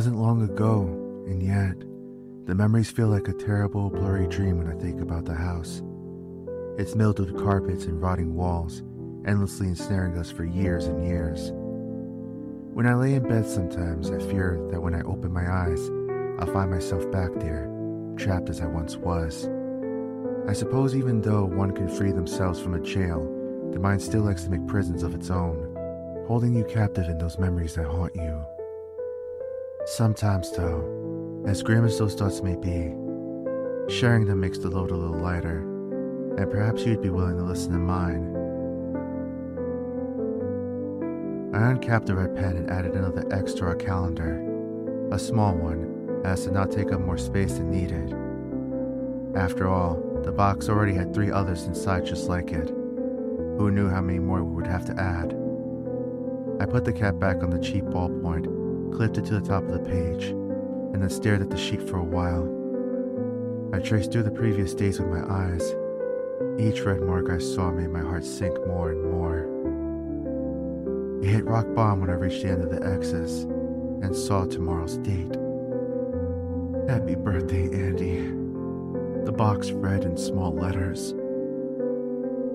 wasn't long ago, and yet, the memories feel like a terrible, blurry dream when I think about the house. Its mildewed carpets and rotting walls, endlessly ensnaring us for years and years. When I lay in bed sometimes, I fear that when I open my eyes, I'll find myself back there, trapped as I once was. I suppose even though one can free themselves from a jail, the mind still likes to make prisons of its own, holding you captive in those memories that haunt you. Sometimes, though, as grim as those thoughts may be, sharing them makes the load a little lighter, and perhaps you'd be willing to listen to mine. I uncapped the red pen and added another X to our calendar, a small one, as to not take up more space than needed. After all, the box already had 3 others inside just like it. Who knew how many more we would have to add? I put the cap back on the cheap ballpoint, clipped it to the top of the page, and then stared at the sheet for a while. I traced through the previous days with my eyes. Each red mark I saw made my heart sink more and more. It hit rock bottom when I reached the end of the X's and saw tomorrow's date. Happy birthday, Andy. The box read in small letters.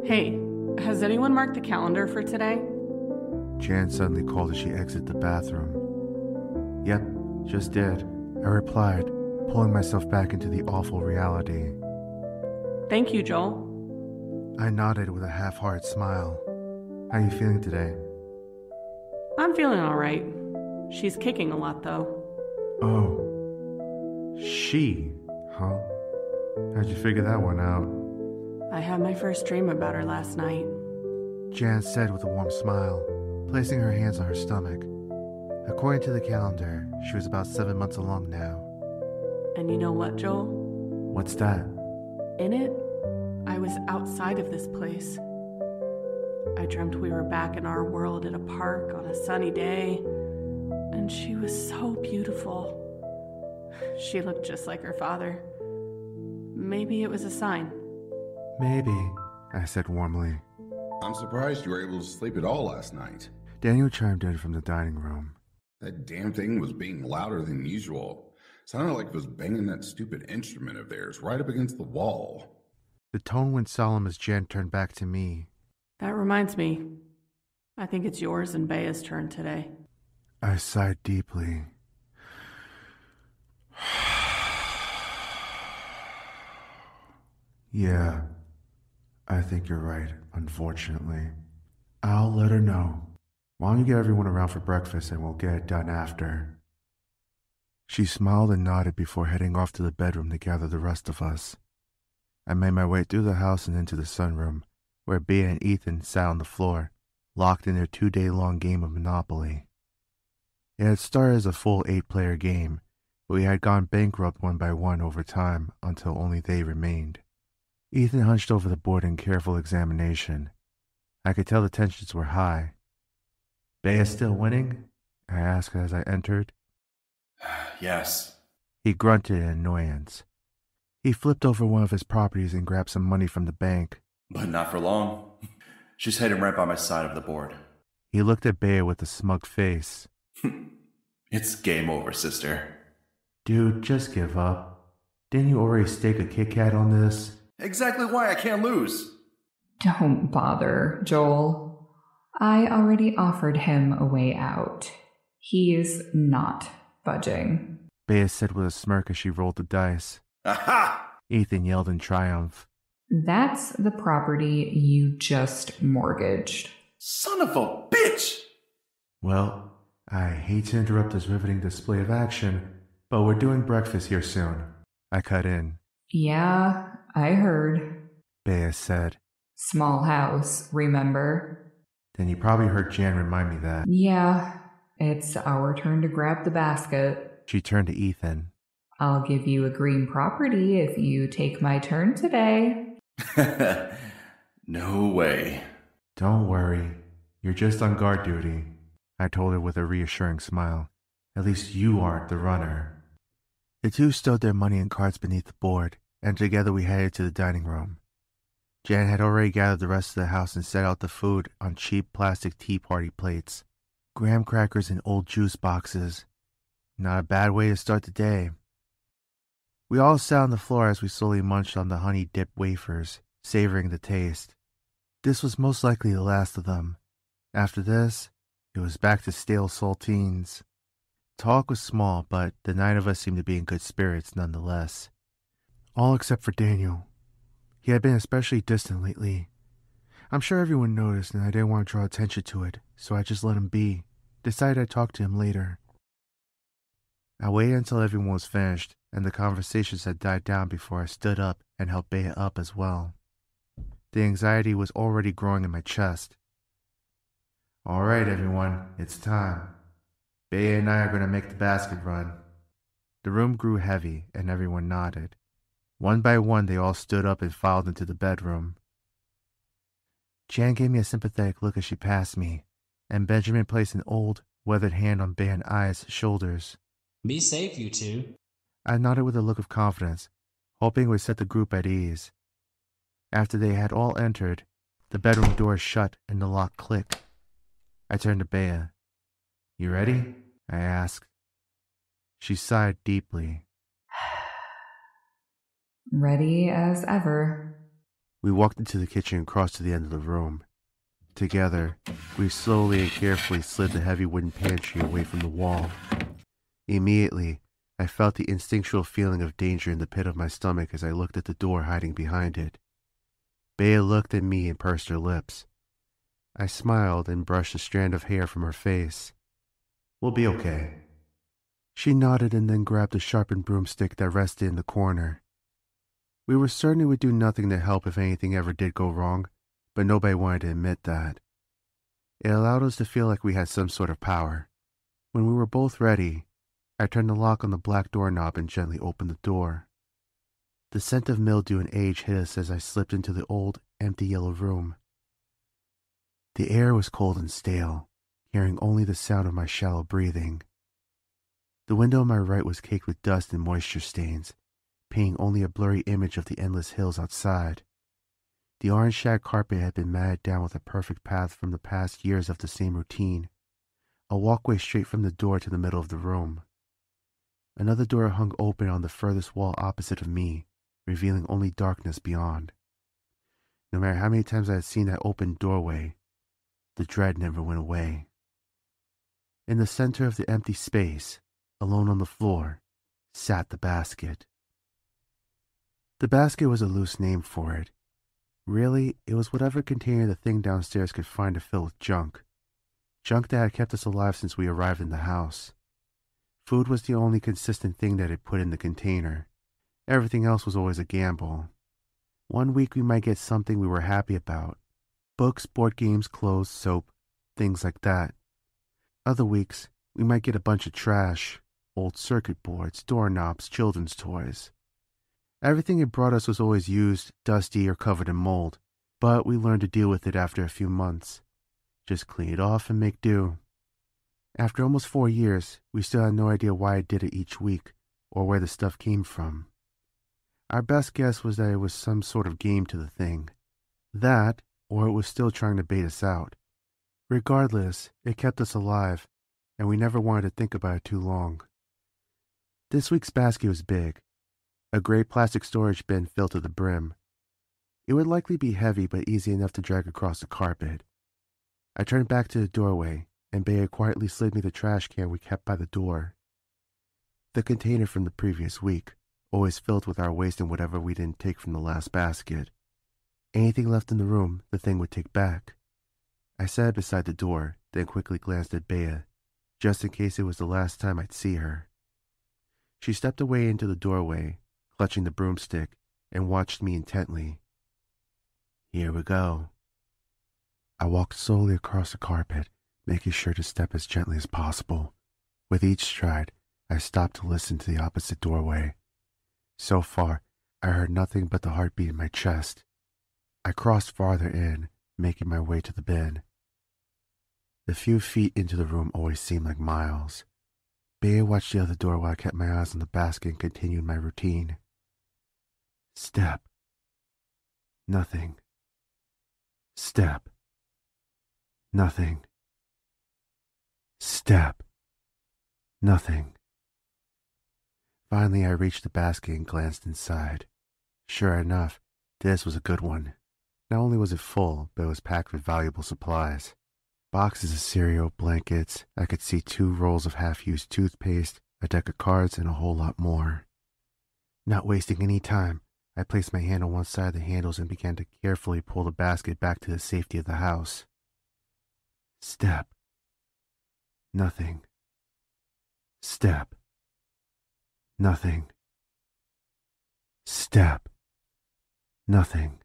Hey, has anyone marked the calendar for today? Jan suddenly called as she exited the bathroom. Yep, just did, I replied, pulling myself back into the awful reality. Thank you, Joel. I nodded with a half-hearted smile. How are you feeling today? I'm feeling all right. She's kicking a lot, though. Oh. She, huh? How'd you figure that one out? I had my first dream about her last night. Jan said with a warm smile, placing her hands on her stomach. According to the calendar, she was about 7 months along now. And you know what, Joel? What's that? In it, I was outside of this place. I dreamt we were back in our world at a park on a sunny day, and she was so beautiful. She looked just like her father. Maybe it was a sign. Maybe, I said warmly. I'm surprised you were able to sleep at all last night. Daniel chimed in from the dining room. That damn thing was being louder than usual. Sounded like it was banging that stupid instrument of theirs right up against the wall. The tone went solemn as Jan turned back to me. That reminds me. I think it's yours and Bea's turn today. I sighed deeply. Yeah, I think you're right, unfortunately. I'll let her know. Why don't you get everyone around for breakfast and we'll get it done after? She smiled and nodded before heading off to the bedroom to gather the rest of us. I made my way through the house and into the sunroom, where Bea and Ethan sat on the floor, locked in their 2-day-long game of Monopoly. It had started as a full 8-player game, but we had gone bankrupt one by one over time until only they remained. Ethan hunched over the board in careful examination. I could tell the tensions were high. Bea still winning? I asked as I entered. Yes. He grunted in annoyance. He flipped over one of his properties and grabbed some money from the bank. But not for long. She's heading right by my side of the board. He looked at Bea with a smug face. It's game over, sister. Dude, just give up. Didn't you already stake a Kit Kat on this? Exactly why I can't lose. Don't bother, Joel. I already offered him a way out. He's not budging. Bea said with a smirk as she rolled the dice. Aha! Ethan yelled in triumph. That's the property you just mortgaged. Son of a bitch! Well, I hate to interrupt this riveting display of action, but we're doing breakfast here soon. I cut in. Yeah, I heard. Bea said. Small house, remember? Then you probably heard Jan remind me that. Yeah, it's our turn to grab the basket. She turned to Ethan. I'll give you a green property if you take my turn today. No way. Don't worry. You're just on guard duty, I told her with a reassuring smile. At least you aren't the runner. The two stowed their money and cards beneath the board, and together we headed to the dining room. Jan had already gathered the rest of the house and set out the food on cheap plastic tea party plates, graham crackers in old juice boxes. Not a bad way to start the day. We all sat on the floor as we slowly munched on the honey-dipped wafers, savoring the taste. This was most likely the last of them. After this, it was back to stale saltines. Talk was small, but the 9 of us seemed to be in good spirits nonetheless. All except for Daniel. He had been especially distant lately. I'm sure everyone noticed, and I didn't want to draw attention to it, so I just let him be. Decided I'd talk to him later. I waited until everyone was finished, and the conversations had died down before I stood up and helped Bea up as well. The anxiety was already growing in my chest. All right, everyone, it's time. Bea and I are going to make the basket run. The room grew heavy, and everyone nodded. One by one, they all stood up and filed into the bedroom. Jan gave me a sympathetic look as she passed me, and Benjamin placed an old, weathered hand on Bea and I's shoulders. Be safe, you two. I nodded with a look of confidence, hoping it would set the group at ease. After they had all entered, the bedroom door shut and the lock clicked. I turned to Bea. You ready? I asked. She sighed deeply. Ready as ever. We walked into the kitchen and crossed to the end of the room. Together, we slowly and carefully slid the heavy wooden pantry away from the wall. Immediately, I felt the instinctual feeling of danger in the pit of my stomach as I looked at the door hiding behind it. Bea looked at me and pursed her lips. I smiled and brushed a strand of hair from her face. We'll be okay. She nodded and then grabbed a sharpened broomstick that rested in the corner. We were certain it would do nothing to help if anything ever did go wrong, but nobody wanted to admit that. It allowed us to feel like we had some sort of power. When we were both ready, I turned the lock on the black doorknob and gently opened the door. The scent of mildew and age hit us as I slipped into the old, empty yellow room. The air was cold and stale, hearing only the sound of my shallow breathing. The window on my right was caked with dust and moisture stains, painting only a blurry image of the endless hills outside. The orange shag carpet had been matted down with a perfect path from the past years of the same routine, a walkway straight from the door to the middle of the room. Another door hung open on the furthest wall opposite of me, revealing only darkness beyond. No matter how many times I had seen that open doorway, the dread never went away. In the center of the empty space, alone on the floor, sat the basket. The basket was a loose name for it. Really, it was whatever container the thing downstairs could find to fill with junk. Junk that had kept us alive since we arrived in the house. Food was the only consistent thing that it put in the container. Everything else was always a gamble. One week we might get something we were happy about. Books, board games, clothes, soap, things like that. Other weeks, we might get a bunch of trash, old circuit boards, doorknobs, children's toys. Everything it brought us was always used, dusty, or covered in mold, but we learned to deal with it after a few months. Just clean it off and make do. After almost 4 years, we still had no idea why it did it each week, or where the stuff came from. Our best guess was that it was some sort of game to the thing. That, or it was still trying to bait us out. Regardless, it kept us alive, and we never wanted to think about it too long. This week's basket was big. A gray plastic storage bin filled to the brim. It would likely be heavy but easy enough to drag across the carpet. I turned back to the doorway, and Bea quietly slid me the trash can we kept by the door. The container from the previous week, always filled with our waste and whatever we didn't take from the last basket. Anything left in the room, the thing would take back. I sat beside the door, then quickly glanced at Bea, just in case it was the last time I'd see her. She stepped away into the doorway, clutching the broomstick, and watched me intently. Here we go. I walked slowly across the carpet, making sure to step as gently as possible. With each stride, I stopped to listen to the opposite doorway. So far, I heard nothing but the heartbeat in my chest. I crossed farther in, making my way to the bin. The few feet into the room always seemed like miles. Bea watched the other door while I kept my eyes on the basket and continued my routine. Step. Nothing. Step. Nothing. Step. Nothing. Finally, I reached the basket and glanced inside. Sure enough, this was a good one. Not only was it full, but it was packed with valuable supplies. Boxes of cereal, blankets, I could see 2 rolls of half-used toothpaste, a deck of cards, and a whole lot more. Not wasting any time, I placed my hand on one side of the handles and began to carefully pull the basket back to the safety of the house. Step. Nothing. Step. Nothing. Step. Nothing.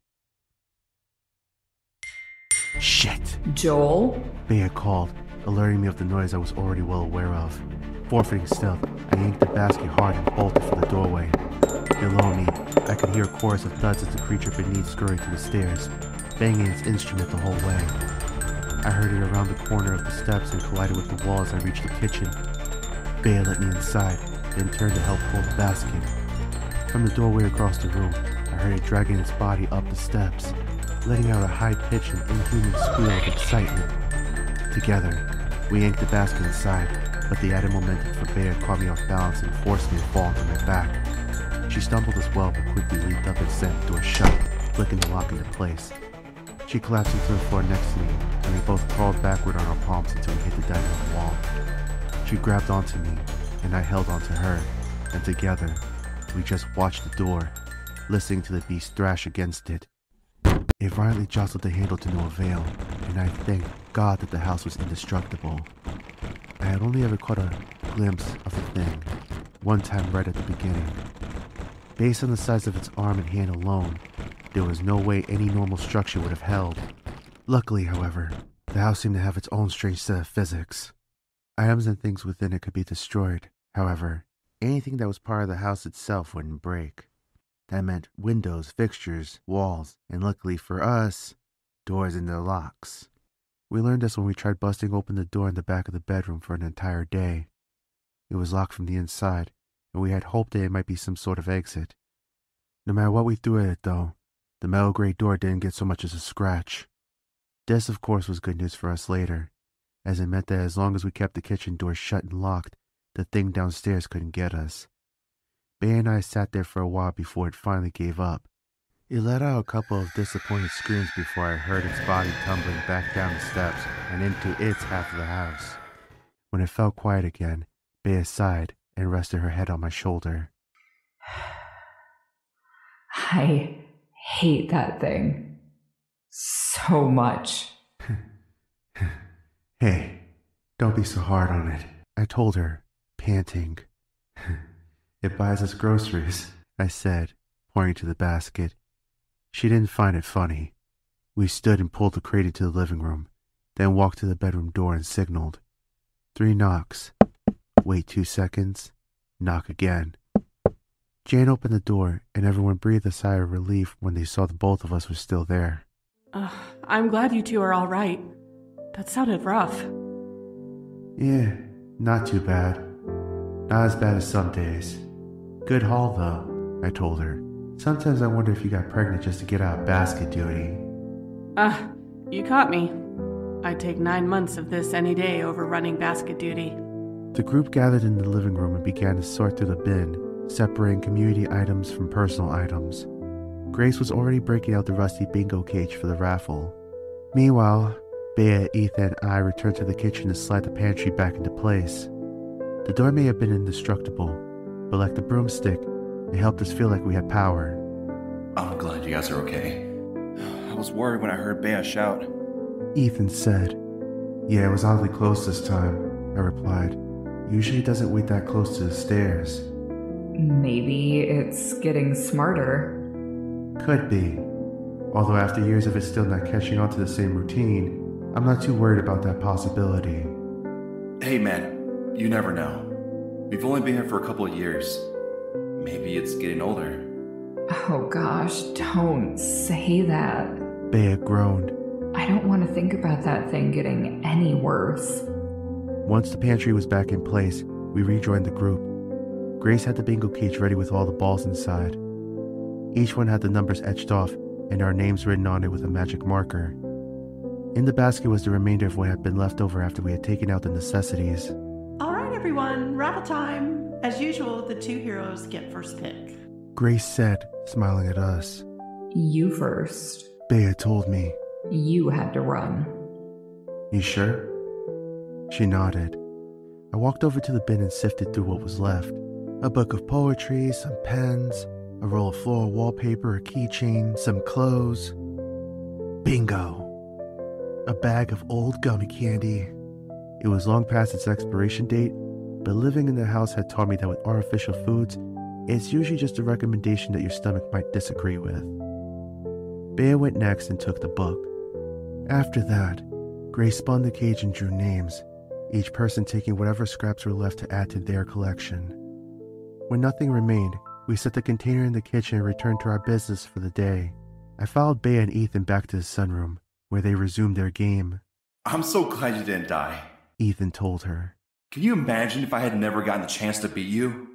Shit! Joel? Bea called, alerting me of the noise I was already well aware of. Forfeiting stealth, I yanked the basket hard and bolted for the doorway. Below me, I could hear a chorus of thuds as the creature beneath scurried to the stairs, banging its instrument the whole way. I heard it around the corner of the steps and collided with the wall as I reached the kitchen. Bea let me inside, then turned to help pull the basket. From the doorway across the room, I heard it dragging its body up the steps, letting out a high-pitched and inhuman squeal of excitement. Together, we yanked the basket inside, but the added momentum for Bea caught me off balance and forced me to fall onto my back. She stumbled as well, but quickly leaped up and sent the door shut, flicking the lock into place. She collapsed into the floor next to me, and we both crawled backward on our palms until we hit the dining room wall. She grabbed onto me, and I held onto her, and together, we just watched the door, listening to the beast thrash against it. It violently jostled the handle to no avail, and I thanked God that the house was indestructible. I had only ever caught a glimpse of the thing, one time right at the beginning. Based on the size of its arm and hand alone, there was no way any normal structure would have held. Luckily, however, the house seemed to have its own strange set of physics. Items and things within it could be destroyed. However, anything that was part of the house itself wouldn't break. That meant windows, fixtures, walls, and luckily for us, doors and their locks. We learned this when we tried busting open the door in the back of the bedroom for an entire day. It was locked from the inside, and we had hoped that it might be some sort of exit. No matter what we threw at it, though, the metal gray door didn't get so much as a scratch. This, of course, was good news for us later, as it meant that as long as we kept the kitchen door shut and locked, the thing downstairs couldn't get us. Bea and I sat there for a while before it finally gave up. It let out a couple of disappointed screams before I heard its body tumbling back down the steps and into its half of the house. When it felt quiet again, Bea sighed and rested her head on my shoulder. I hate that thing so much. Hey, don't be so hard on it, I told her, panting. It buys us groceries, I said, pointing to the basket. She didn't find it funny. We stood and pulled the crate into the living room, then walked to the bedroom door and signaled. 3 knocks. Wait 2 seconds. Knock again. Jane opened the door, and everyone breathed a sigh of relief when they saw the both of us were still there. I'm glad you two are all right. That sounded rough. Yeah, not too bad. Not as bad as some days. Good haul, though, I told her. Sometimes I wonder if you got pregnant just to get out of basket duty. You caught me. I'd take 9 months of this any day over running basket duty. The group gathered in the living room and began to sort through the bin, separating community items from personal items. Grace was already breaking out the rusty bingo cage for the raffle. Meanwhile, Bea, Ethan, and I returned to the kitchen to slide the pantry back into place. The door may have been indestructible, but like the broomstick, it helped us feel like we had power. I'm glad you guys are okay. I was worried when I heard Bea shout. Ethan said. Yeah, it was oddly close this time, I replied. Usually it doesn't wait that close to the stairs. Maybe it's getting smarter. Could be. Although after years of it still not catching on to the same routine, I'm not too worried about that possibility. Hey man, you never know. We've only been here for a couple of years. Maybe it's getting older. Oh gosh, don't say that. Bea groaned. I don't want to think about that thing getting any worse. Once the pantry was back in place, we rejoined the group. Grace had the bingo cage ready with all the balls inside. Each one had the numbers etched off and our names written on it with a magic marker. In the basket was the remainder of what had been left over after we had taken out the necessities. All right, everyone, raffle time. As usual, the two heroes get first pick. Grace said, smiling at us. You first. Bea told me. You had to run. You sure? She nodded. I walked over to the bin and sifted through what was left. A book of poetry, some pens, a roll of floral wallpaper, a keychain, some clothes. Bingo! A bag of old gummy candy. It was long past its expiration date, but living in the house had taught me that with artificial foods, it's usually just a recommendation that your stomach might disagree with. Bea went next and took the book. After that, Grace spun the cage and drew names, each person taking whatever scraps were left to add to their collection. When nothing remained, we set the container in the kitchen and returned to our business for the day. I followed Bea and Ethan back to the sunroom, where they resumed their game. I'm so glad you didn't die. Ethan told her. Can you imagine if I had never gotten the chance to beat you?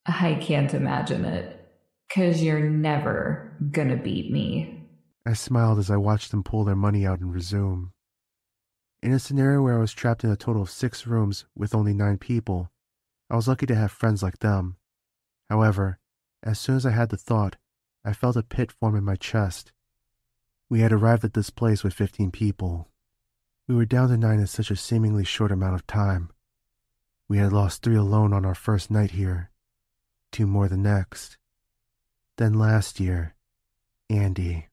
I can't imagine it. 'Cause you're never gonna beat me. I smiled as I watched them pull their money out and resume. In a scenario where I was trapped in a total of 6 rooms with only 9 people, I was lucky to have friends like them. However, as soon as I had the thought, I felt a pit form in my chest. We had arrived at this place with 15 people. We were down to 9 in such a seemingly short amount of time. We had lost 3 alone on our first night here, 2 more the next. Then last year, Andy.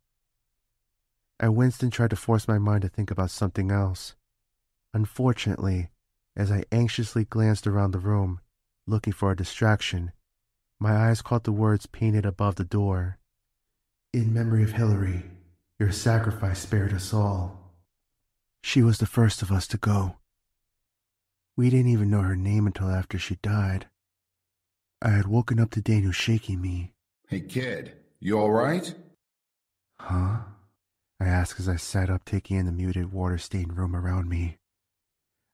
I winced and tried to force my mind to think about something else. Unfortunately, as I anxiously glanced around the room, looking for a distraction, my eyes caught the words painted above the door. In memory of Hillary, your sacrifice spared us all. She was the first of us to go. We didn't even know her name until after she died. I had woken up to Daniel shaking me. Hey kid, you alright? Huh? I asked as I sat up, taking in the muted, water-stained room around me.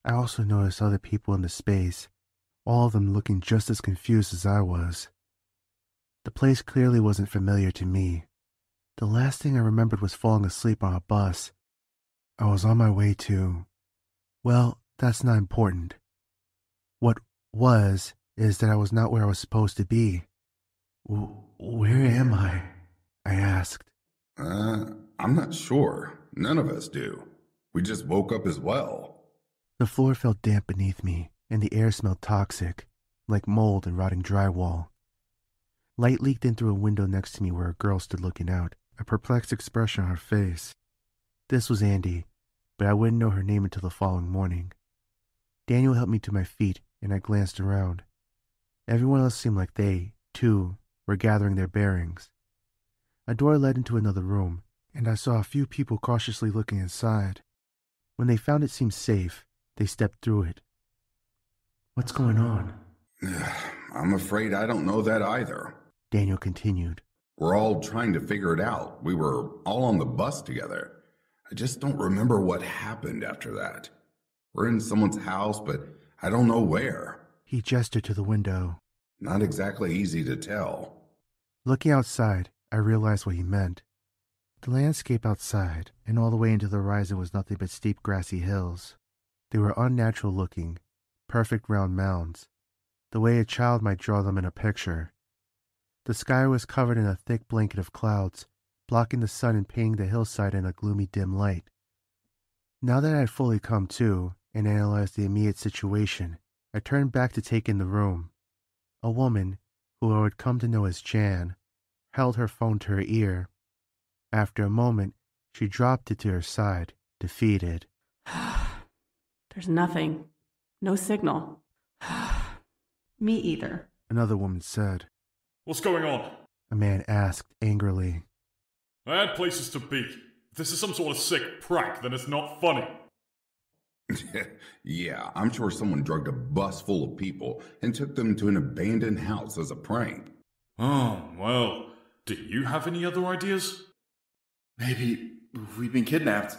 I also noticed other people in the space, all of them looking just as confused as I was. The place clearly wasn't familiar to me. The last thing I remembered was falling asleep on a bus. I was on my way to... Well, that's not important. What was is that I was not where I was supposed to be. Where am I? I asked. I'm not sure. None of us do. We just woke up as well. The floor felt damp beneath me, and the air smelled toxic, like mold and rotting drywall. Light leaked in through a window next to me where a girl stood looking out, a perplexed expression on her face. This was Andy, but I wouldn't know her name until the following morning. Daniel helped me to my feet, and I glanced around. Everyone else seemed like they, too, were gathering their bearings. A door led into another room, and I saw a few people cautiously looking inside. When they found it seemed safe, they stepped through it. What's going on? I'm afraid I don't know that either. Daniel continued. We're all trying to figure it out. We were all on the bus together. I just don't remember what happened after that. We're in someone's house, but I don't know where. He gestured to the window. Not exactly easy to tell. Looking outside, I realized what he meant. The landscape outside and all the way into the horizon was nothing but steep grassy hills. They were unnatural looking, perfect round mounds, the way a child might draw them in a picture. The sky was covered in a thick blanket of clouds, blocking the sun and painting the hillside in a gloomy dim light. Now that I had fully come to and analyzed the immediate situation, I turned back to take in the room. A woman, who I would come to know as Jan, held her phone to her ear. After a moment, she dropped it to her side, defeated. There's nothing. No signal. Me either. Another woman said. What's going on? A man asked angrily. I had places to be. If this is some sort of sick prank, then it's not funny. Yeah, I'm sure someone drugged a bus full of people and took them to an abandoned house as a prank. Oh, well, do you have any other ideas? Maybe we've been kidnapped.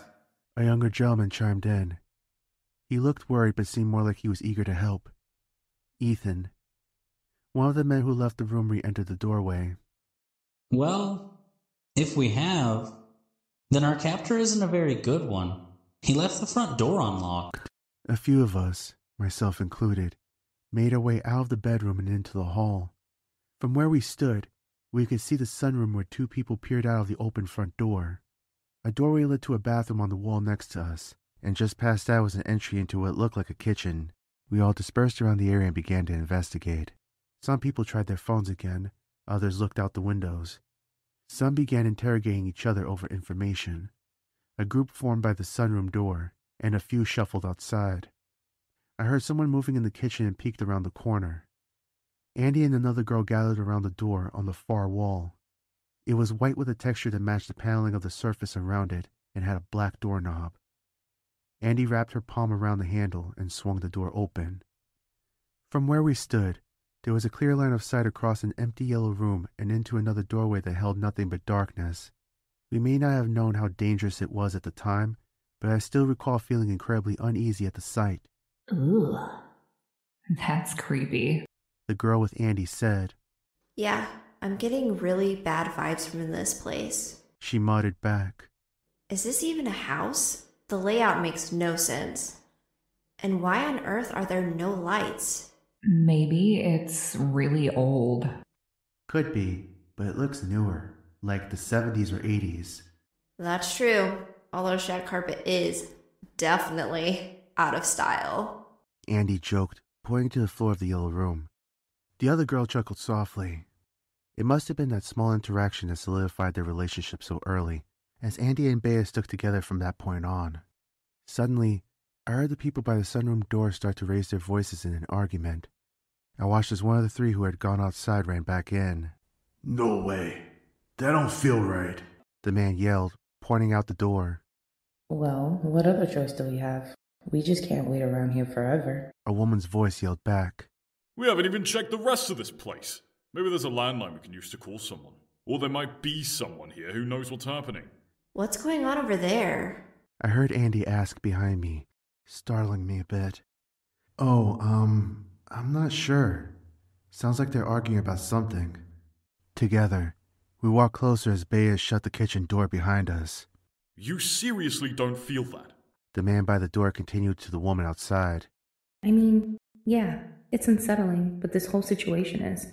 A younger gentleman chimed in. He looked worried but seemed more like he was eager to help. Ethan. One of the men who left the room re-entered the doorway. Well, if we have, then our captor isn't a very good one. He left the front door unlocked. A few of us, myself included, made our way out of the bedroom and into the hall. From where we stood, we could see the sunroom where two people peered out of the open front door. A doorway led to a bathroom on the wall next to us, and just past that was an entry into what looked like a kitchen. We all dispersed around the area and began to investigate. Some people tried their phones again, others looked out the windows. Some began interrogating each other over information. A group formed by the sunroom door, and a few shuffled outside. I heard someone moving in the kitchen and peeked around the corner. Andy and another girl gathered around the door on the far wall. It was white with a texture that matched the paneling of the surface around it and had a black doorknob. Andy wrapped her palm around the handle and swung the door open. From where we stood, there was a clear line of sight across an empty yellow room and into another doorway that held nothing but darkness. We may not have known how dangerous it was at the time, but I still recall feeling incredibly uneasy at the sight. Ooh, that's creepy. The girl with Andy said. Yeah, I'm getting really bad vibes from this place. She muttered back. Is this even a house? The layout makes no sense. And why on earth are there no lights? Maybe it's really old. Could be, but it looks newer, like the 70s or 80s. That's true, although shag carpet is definitely out of style. Andy joked, pointing to the floor of the yellow room. The other girl chuckled softly. It must have been that small interaction that solidified their relationship so early, as Andy and Bea stuck together from that point on. Suddenly, I heard the people by the sunroom door start to raise their voices in an argument. I watched as one of the three who had gone outside ran back in. No way. That don't feel right. The man yelled, pointing out the door. Well, what other choice do we have? We just can't wait around here forever. A woman's voice yelled back. We haven't even checked the rest of this place. Maybe there's a landline we can use to call someone. Or there might be someone here who knows what's happening. What's going on over there? I heard Andy ask behind me, startling me a bit. Oh, I'm not sure. Sounds like they're arguing about something. Together, we walked closer as Bea shut the kitchen door behind us. You seriously don't feel that? The man by the door continued to the woman outside. I mean, yeah, it's unsettling, but this whole situation is.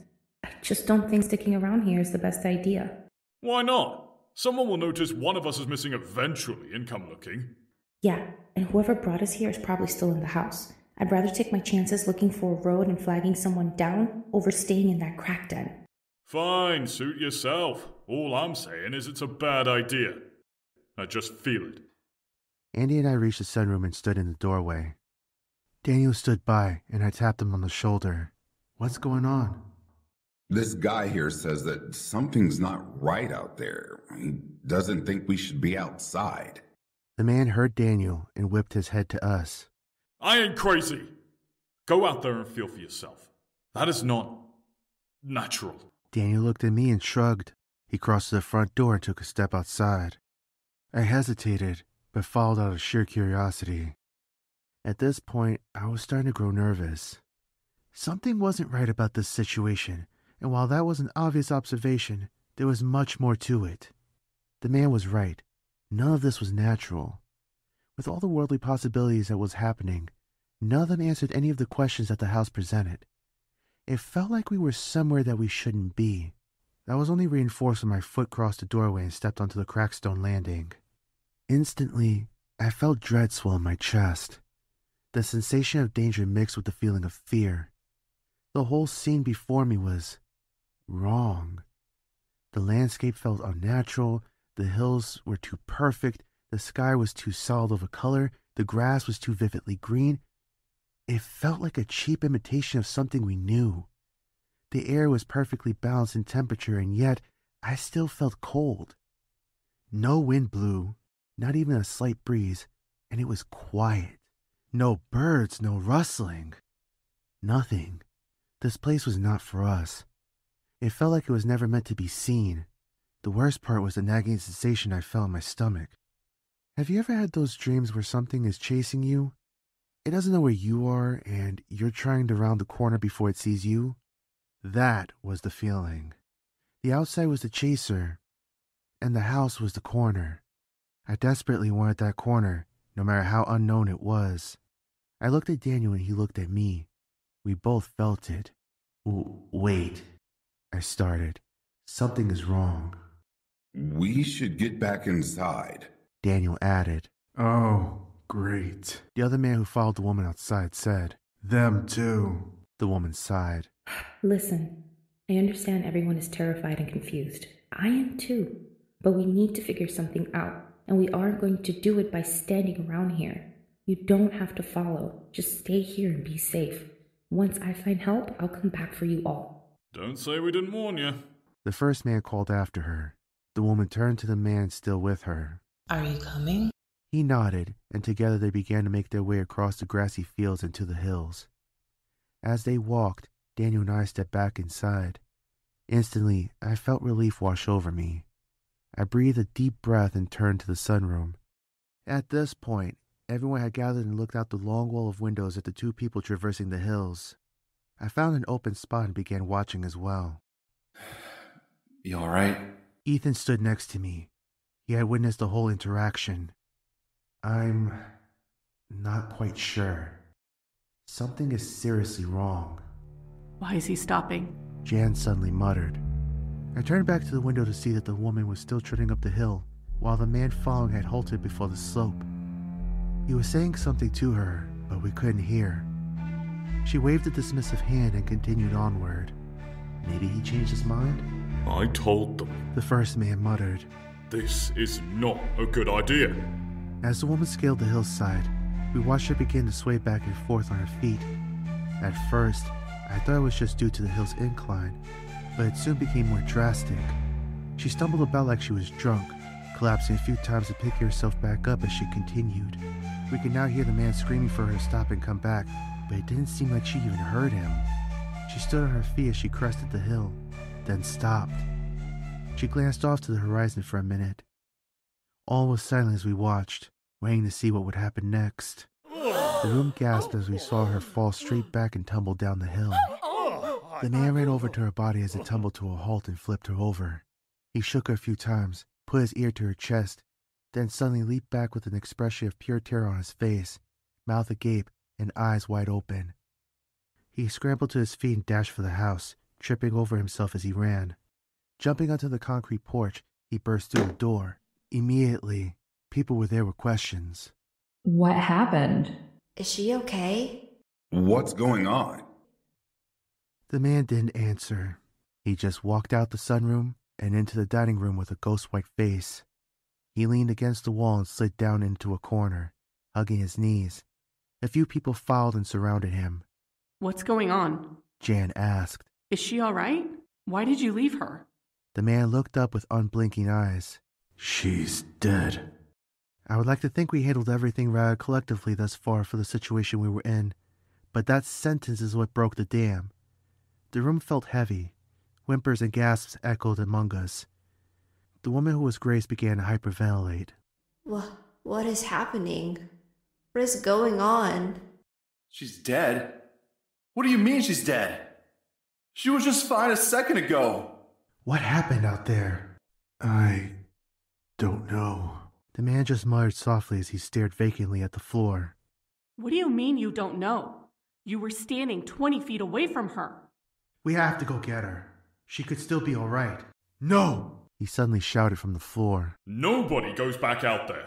I just don't think sticking around here is the best idea. Why not? Someone will notice one of us is missing eventually and come looking. Yeah, and whoever brought us here is probably still in the house. I'd rather take my chances looking for a road and flagging someone down over staying in that crack den. Fine, suit yourself. All I'm saying is it's a bad idea. I just feel it. Andy and I reached the sunroom and stood in the doorway. Daniel stood by, and I tapped him on the shoulder. What's going on? This guy here says that something's not right out there. He doesn't think we should be outside. The man heard Daniel and whipped his head to us. I ain't crazy. Go out there and feel for yourself. That is not natural. Daniel looked at me and shrugged. He crossed to the front door and took a step outside. I hesitated, but followed out of sheer curiosity. At this point, I was starting to grow nervous. Something wasn't right about this situation, and while that was an obvious observation, there was much more to it. The man was right. None of this was natural. With all the worldly possibilities that was happening, none of them answered any of the questions that the house presented. It felt like we were somewhere that we shouldn't be. That was only reinforced when my foot crossed the doorway and stepped onto the cracked stone landing. Instantly, I felt dread swell in my chest. The sensation of danger mixed with the feeling of fear. The whole scene before me was wrong. The landscape felt unnatural, the hills were too perfect, the sky was too solid of a color, the grass was too vividly green. It felt like a cheap imitation of something we knew. The air was perfectly balanced in temperature, and yet I still felt cold. No wind blew, not even a slight breeze, and it was quiet. No birds, no rustling. Nothing. This place was not for us. It felt like it was never meant to be seen. The worst part was the nagging sensation I felt in my stomach. Have you ever had those dreams where something is chasing you? It doesn't know where you are, and you're trying to round the corner before it sees you? That was the feeling. The outside was the chaser, and the house was the corner. I desperately wanted that corner, no matter how unknown it was. I looked at Daniel and he looked at me. We both felt it. Wait, I started. Something is wrong. We should get back inside, Daniel added. Oh, great. The other man who followed the woman outside said. Them too. The woman sighed. Listen, I understand everyone is terrified and confused. I am too. But we need to figure something out, and we aren't going to do it by standing around here. You don't have to follow. Just stay here and be safe. Once I find help, I'll come back for you all. Don't say we didn't warn you. The first man called after her. The woman turned to the man still with her. Are you coming? He nodded, and together they began to make their way across the grassy fields into the hills. As they walked, Daniel and I stepped back inside. Instantly, I felt relief wash over me. I breathed a deep breath and turned to the sunroom. At this point, everyone had gathered and looked out the long wall of windows at the two people traversing the hills. I found an open spot and began watching as well. You alright? Ethan stood next to me. He had witnessed the whole interaction. I'm not quite sure. Something is seriously wrong. Why is he stopping? Jan suddenly muttered. I turned back to the window to see that the woman was still trotting up the hill, while the man following had halted before the slope. He was saying something to her, but we couldn't hear. She waved a dismissive hand and continued onward. Maybe he changed his mind? I told them. The first man muttered. This is not a good idea. As the woman scaled the hillside, we watched her begin to sway back and forth on her feet. At first, I thought it was just due to the hill's incline, but it soon became more drastic. She stumbled about like she was drunk, collapsing a few times to pick herself back up as she continued. We could now hear the man screaming for her to stop and come back, but it didn't seem like she even heard him. She stood on her feet as she crested the hill, then stopped. She glanced off to the horizon for a minute. All was silent as we watched, waiting to see what would happen next. The room gasped as we saw her fall straight back and tumble down the hill. The man ran over to her body as it tumbled to a halt and flipped her over. He shook her a few times, put his ear to her chest, then suddenly leaped back with an expression of pure terror on his face, mouth agape and eyes wide open. He scrambled to his feet and dashed for the house, tripping over himself as he ran. Jumping onto the concrete porch, he burst through the door. Immediately, people were there with questions. What happened? Is she okay? What's going on? The man didn't answer. He just walked out the sunroom and into the dining room with a ghost-white face. He leaned against the wall and slid down into a corner, hugging his knees. A few people followed and surrounded him. What's going on? Jan asked. Is she all right? Why did you leave her? The man looked up with unblinking eyes. She's dead. I would like to think we handled everything rather collectively thus far for the situation we were in, but that sentence is what broke the dam. The room felt heavy. Whimpers and gasps echoed among us. The woman who was Grace began to hyperventilate. What is happening? What is going on? She's dead? What do you mean she's dead? She was just fine a second ago. What happened out there? I don't know. The man just muttered softly as he stared vacantly at the floor. What do you mean you don't know? You were standing 20 feet away from her. We have to go get her. She could still be all right. No! He suddenly shouted from the floor. Nobody goes back out there.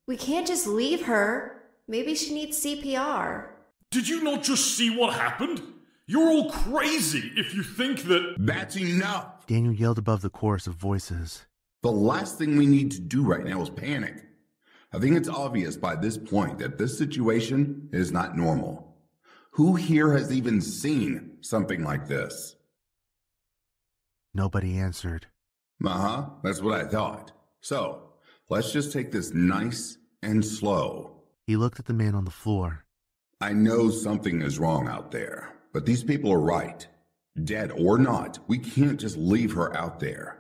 We can't just leave her. Maybe she needs CPR. Did you not just see what happened? You're all crazy if you think that... That's enough! Daniel yelled above the chorus of voices. The last thing we need to do right now is panic. I think it's obvious by this point that this situation is not normal. Who here has even seen something like this? Nobody answered. That's what I thought. So, let's just take this nice and slow. He looked at the man on the floor. I know something is wrong out there, but these people are right. Dead or not, we can't just leave her out there.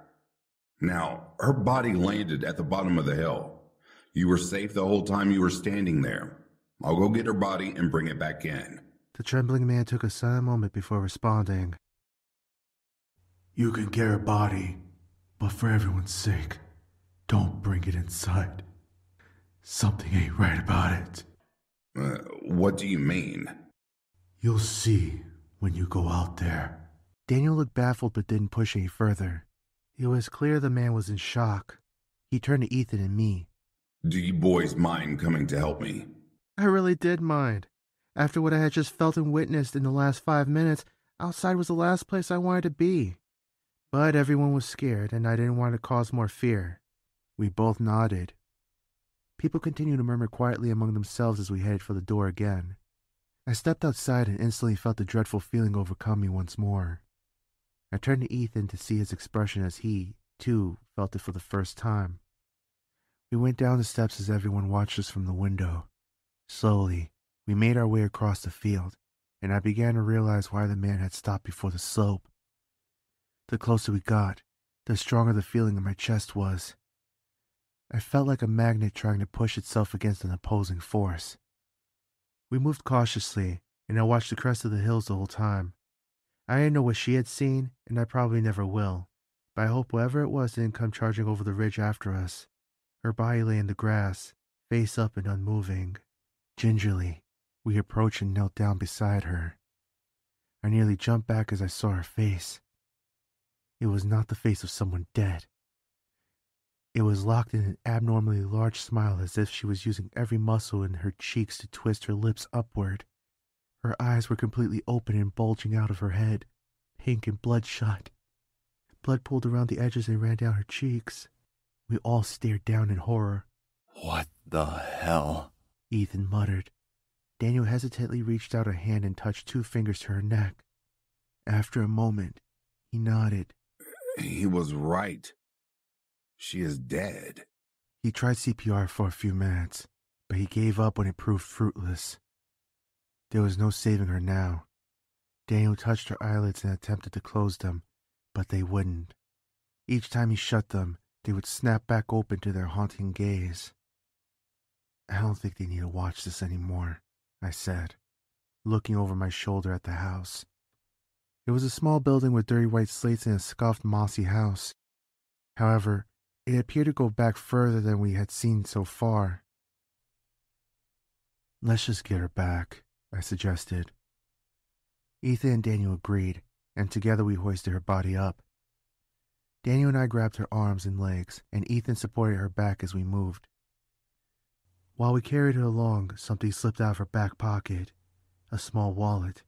Now, her body landed at the bottom of the hill. You were safe the whole time you were standing there. I'll go get her body and bring it back in. The trembling man took a silent moment before responding. You can get her body, but for everyone's sake, don't bring it inside. Something ain't right about it. What do you mean? You'll see when you go out there. Daniel looked baffled but didn't push any further. It was clear the man was in shock. He turned to Ethan and me. Do you boys mind coming to help me? I really did mind. After what I had just felt and witnessed in the last 5 minutes, outside was the last place I wanted to be. But everyone was scared, and I didn't want to cause more fear. We both nodded. People continued to murmur quietly among themselves as we headed for the door again. I stepped outside and instantly felt the dreadful feeling overcome me once more. I turned to Ethan to see his expression as he, too, felt it for the first time. We went down the steps as everyone watched us from the window. Slowly, we made our way across the field, and I began to realize why the man had stopped before the slope. The closer we got, the stronger the feeling in my chest was. I felt like a magnet trying to push itself against an opposing force. We moved cautiously, and I watched the crest of the hills the whole time. I didn't know what she had seen, and I probably never will, but I hope whatever it was didn't come charging over the ridge after us. Her body lay in the grass, face up and unmoving. Gingerly, we approached and knelt down beside her. I nearly jumped back as I saw her face. It was not the face of someone dead. It was locked in an abnormally large smile as if she was using every muscle in her cheeks to twist her lips upward. Her eyes were completely open and bulging out of her head, pink and bloodshot. Blood pooled around the edges and ran down her cheeks. We all stared down in horror. What the hell? Ethan muttered. Daniel hesitantly reached out a hand and touched 2 fingers to her neck. After a moment, he nodded. He was right. She is dead. He tried CPR for a few minutes, but he gave up when it proved fruitless. There was no saving her now. Daniel touched her eyelids and attempted to close them, but they wouldn't. Each time he shut them, they would snap back open to their haunting gaze. I don't think they need to watch this anymore, I said, looking over my shoulder at the house. It was a small building with dirty white slates and a scuffed, mossy house. However, it appeared to go back further than we had seen so far. Let's just get her back, I suggested. Ethan and Daniel agreed, and together we hoisted her body up. Daniel and I grabbed her arms and legs, and Ethan supported her back as we moved. While we carried her along, something slipped out of her back pocket, a small wallet.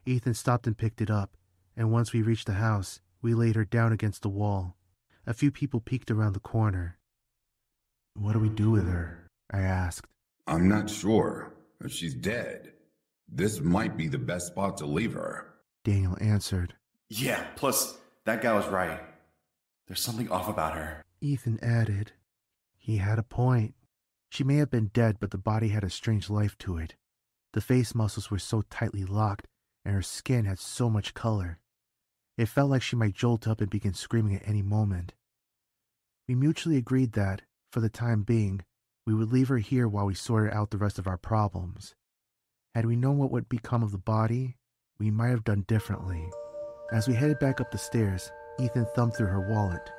Ethan stopped and picked it up, and once we reached the house, we laid her down against the wall. A few people peeked around the corner. What do we do with her? I asked. I'm not sure. If she's dead, this might be the best spot to leave her. Daniel answered. Yeah, plus, that guy was right. There's something off about her. Ethan added. He had a point. She may have been dead, but the body had a strange life to it. The face muscles were so tightly locked, and her skin had so much color. It felt like she might jolt up and begin screaming at any moment. We mutually agreed that, for the time being, we would leave her here while we sorted out the rest of our problems. Had we known what would become of the body, we might have done differently. As we headed back up the stairs, Ethan thumbed through her wallet.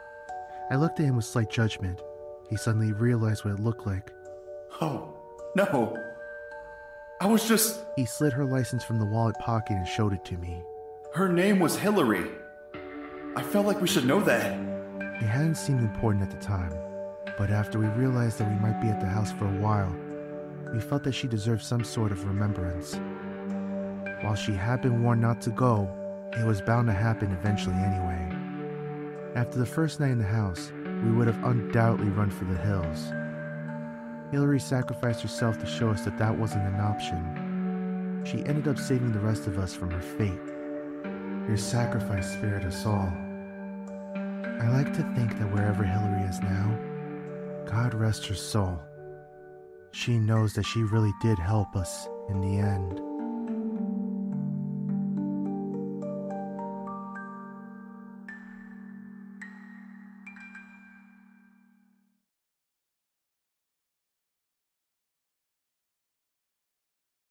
I looked at him with slight judgment. He suddenly realized what it looked like. Oh, no. I was just... He slid her license from the wallet pocket and showed it to me. Her name was Hillary. I felt like we should know that. It hadn't seemed important at the time, but after we realized that we might be at the house for a while, we felt that she deserved some sort of remembrance. While she had been warned not to go, it was bound to happen eventually anyway. After the first night in the house, we would have undoubtedly run for the hills. Hillary sacrificed herself to show us that that wasn't an option. She ended up saving the rest of us from her fate. Your sacrifice spared us all. I like to think that wherever Hillary is now, God rest her soul. She knows that she really did help us in the end.